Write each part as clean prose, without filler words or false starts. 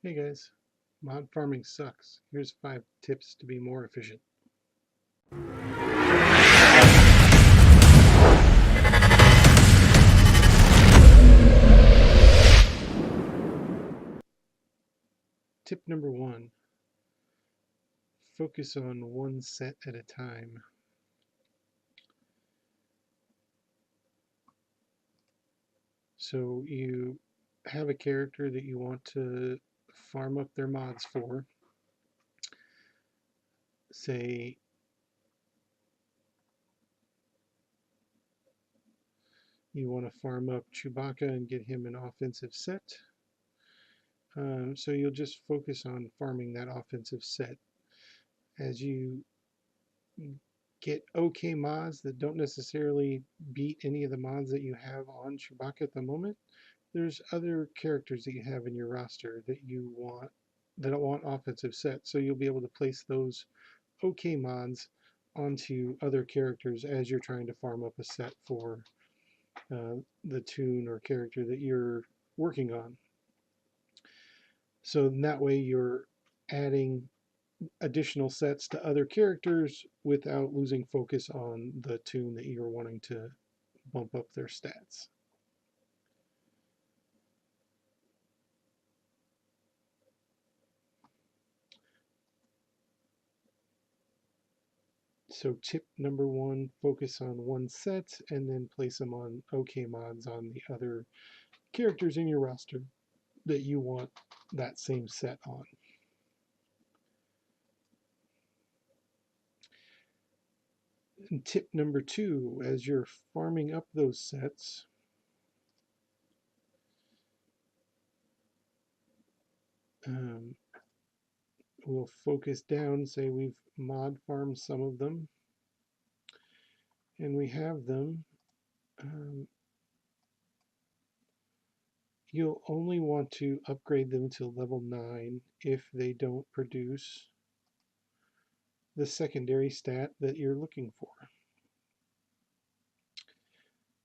Hey guys, mod farming sucks. Here's 5 tips to be more efficient. Tip number 1, focus on one set at a time. So you have a character that you want to farm up their mods for. Say you want to farm up Chewbacca and get him an offensive set. So you'll just focus on farming that offensive set. As you get okay mods that don't necessarily beat any of the mods that you have on Chewbacca at the moment, there's other characters that you have in your roster that you want that want offensive sets, so you'll be able to place those okay mods onto other characters as you're trying to farm up a set for the toon or character that you're working on. So in that way you're adding additional sets to other characters without losing focus on the toon that you're wanting to bump up their stats. So tip number 1, focus on one set and then place them on OK mods on the other characters in your roster that you want that same set on. And tip number 2, as you're farming up those sets, we'll focus down, say we've mod farmed some of them and we have them. You'll only want to upgrade them to level 9 if they don't produce the secondary stat that you're looking for.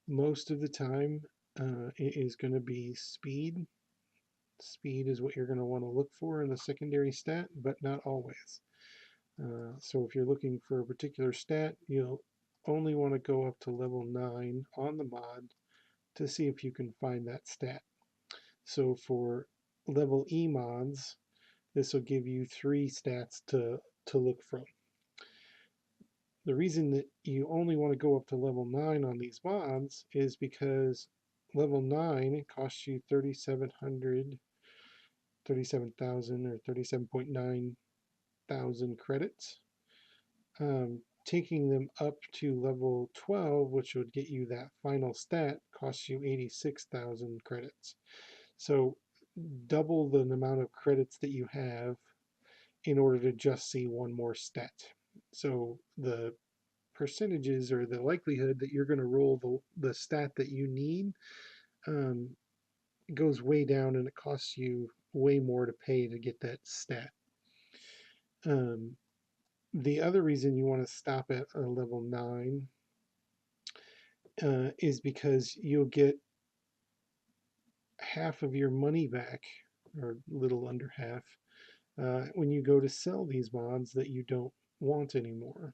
Most of the time it is going to be speed. Speed is what you're going to want to look for in the secondary stat, but not always. So if you're looking for a particular stat, you'll only want to go up to level 9 on the mod to see if you can find that stat. So for level E mods, this will give you 3 stats to look from. The reason that you only want to go up to level 9 on these mods is because level 9 costs you 3,700, 37,000 or 37.9 thousand credits. Taking them up to level 12, which would get you that final stat, costs you 86,000 credits. So double the amount of credits that you have in order to just see one more stat. So the percentages or the likelihood that you're going to roll the stat that you need goes way down, and it costs you way more to pay to get that stat. The other reason you want to stop at a level 9 is because you'll get half of your money back, or a little under half, when you go to sell these mods that you don't want anymore.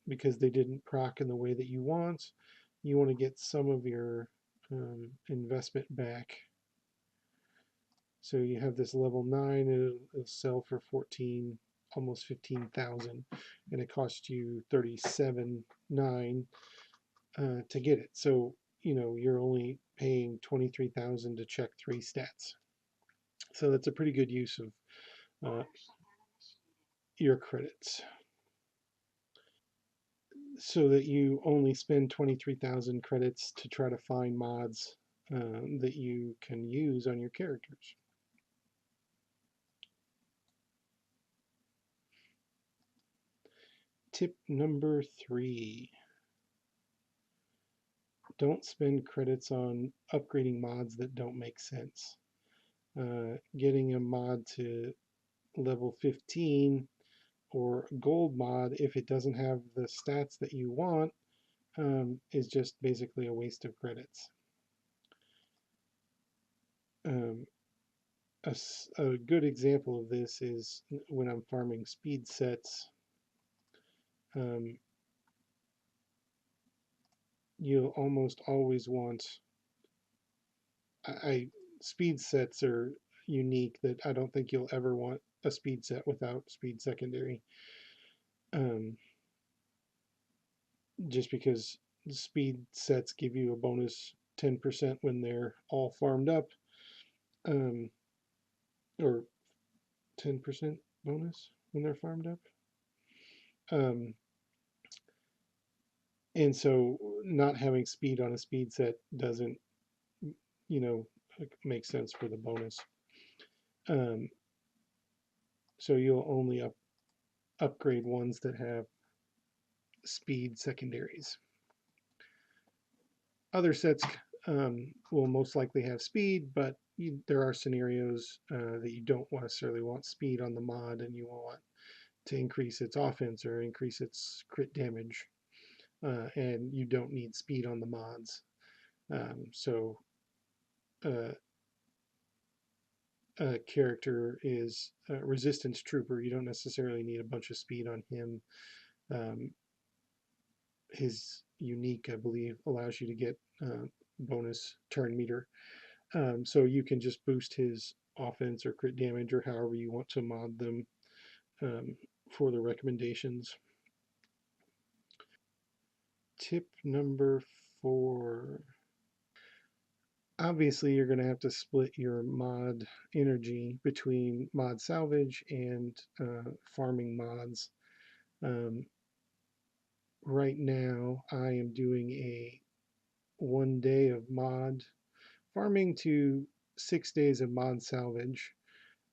Because they didn't proc in the way that you want to get some of your investment back. So you have this level 9, it'll sell for 14, almost 15,000, and it costs you 37.9 to get it. So you're only paying 23,000 to check 3 stats. So that's a pretty good use of your credits, so that you only spend 23,000 credits to try to find mods that you can use on your characters. Tip number 3. Don't spend credits on upgrading mods that don't make sense. Getting a mod to level 15 or gold mod, if it doesn't have the stats that you want, is just basically a waste of credits. Um, a good example of this is when I'm farming speed sets. Um, you'll almost always want I speed sets are unique that I don't think you'll ever want a speed set without speed secondary. Um, just because speed sets give you a bonus 10% when they're all farmed up, um, or 10% bonus when they're farmed up. Um, and so not having speed on a speed set doesn't, you know, make sense for the bonus. Um, so you'll only upgrade ones that have speed secondaries. Other sets will most likely have speed, but there are scenarios that you don't necessarily want speed on the mod, and you want to increase its offense or increase its crit damage, and you don't need speed on the mods. So uh, a character is a resistance trooper. You don't necessarily need a bunch of speed on him. Um, his unique, I believe, allows you to get bonus turn meter. So you can just boost his offense or crit damage or however you want to mod them um, for the recommendations. Tip number 4. Obviously, you're going to have to split your mod energy between mod salvage and farming mods. Um, right now, I am doing a 1 day of mod farming to 6 days of mod salvage.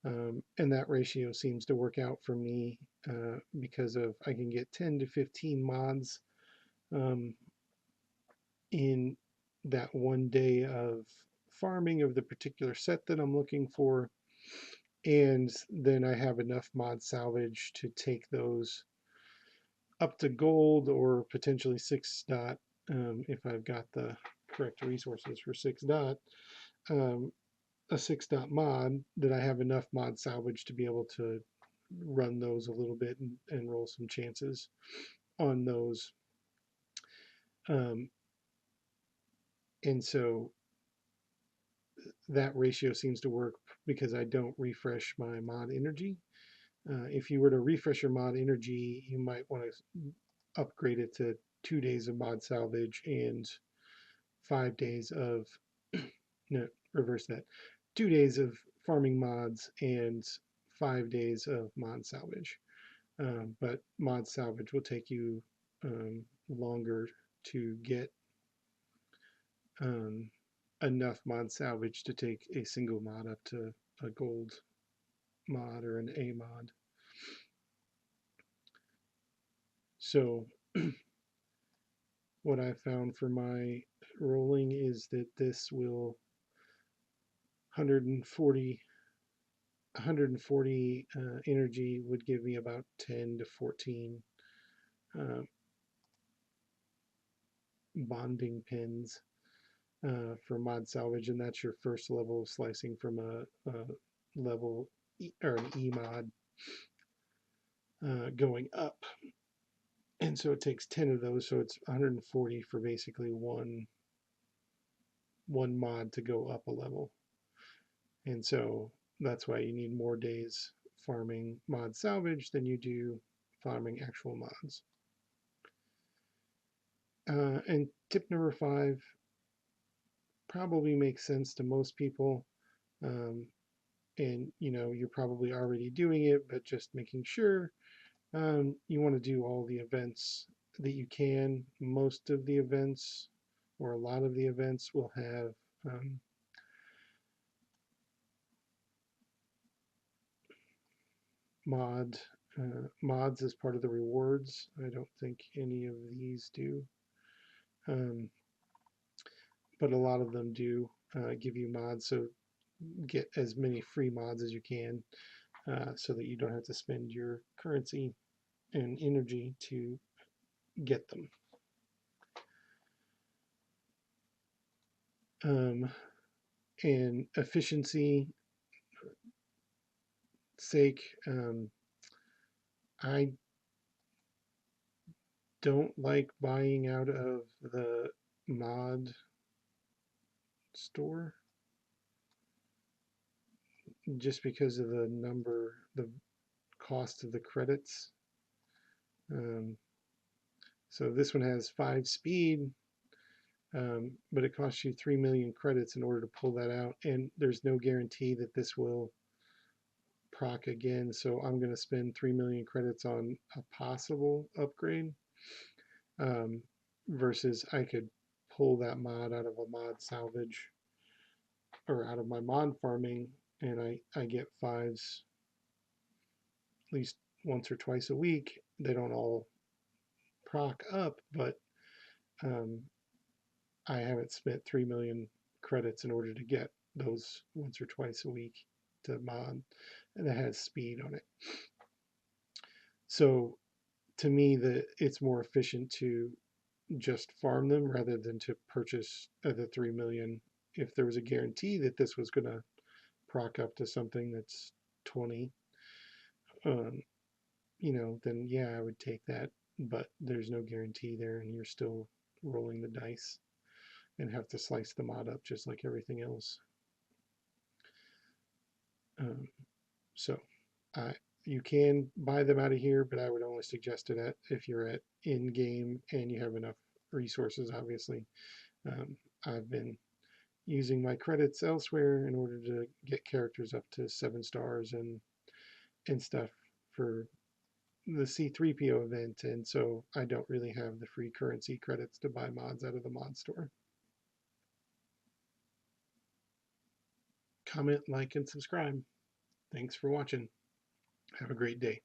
And that ratio seems to work out for me because of I can get 10 to 15 mods um, in that 1 day of farming of the particular set that I'm looking for. And then I have enough mod salvage to take those up to gold or potentially 6 dot if I've got the correct resources for 6 dot. Um, a 6 dot mod that I have enough mod salvage to be able to run those a little bit and roll some chances on those. Um, and so that ratio seems to work because I don't refresh my mod energy. If you were to refresh your mod energy, you might want to upgrade it to 2 days of mod salvage and 5 days of, no, reverse that, 2 days of farming mods and 5 days of mod salvage. But mod salvage will take you longer to get um, enough mod salvage to take a single mod up to a gold mod or an A mod. So what I found for my rolling is that this will 140 energy would give me about 10 to 14 uh, bonding pins for mod salvage, and that's your first level of slicing from a level or an E mod going up. And so it takes 10 of those, so it's 140 for basically one mod to go up a level. And so that's why you need more days farming mod salvage than you do farming actual mods. And tip number 5 probably makes sense to most people. Um, and you're probably already doing it, but just making sure you want to do all the events that you can. Most of the events or a lot of the events will have mods as part of the rewards. I don't think any of these do, um, but a lot of them do give you mods. So get as many free mods as you can so that you don't have to spend your currency and energy to get them. Um, and efficiency sake, I don't like buying out of the mod store just because of the cost of the credits. Um, so this one has 5 speed, but it costs you 3 million credits in order to pull that out, and there's no guarantee that this will proc again. So I'm going to spend 3 million credits on a possible upgrade, um, versus I could pull that mod out of a mod salvage or out of my mod farming, and I get fives at least once or twice a week. They don't all proc up, but um, I haven't spent 3 million credits in order to get those once or twice a week to mod, and it has speed on it. So to me, it's more efficient to just farm them rather than to purchase the 3 million. If there was a guarantee that this was going to proc up to something that's 20, um, then yeah, I would take that. But there's no guarantee there, and you're still rolling the dice and have to slice the mod up just like everything else. Um, so I you can buy them out of here, but I would only suggest it if you're at in game and you have enough resources. Obviously, I've been using my credits elsewhere in order to get characters up to 7 stars and stuff for the C3PO event, and so I don't really have the free currency credits to buy mods out of the mod store. Comment, like, and subscribe. Thanks for watching. Have a great day.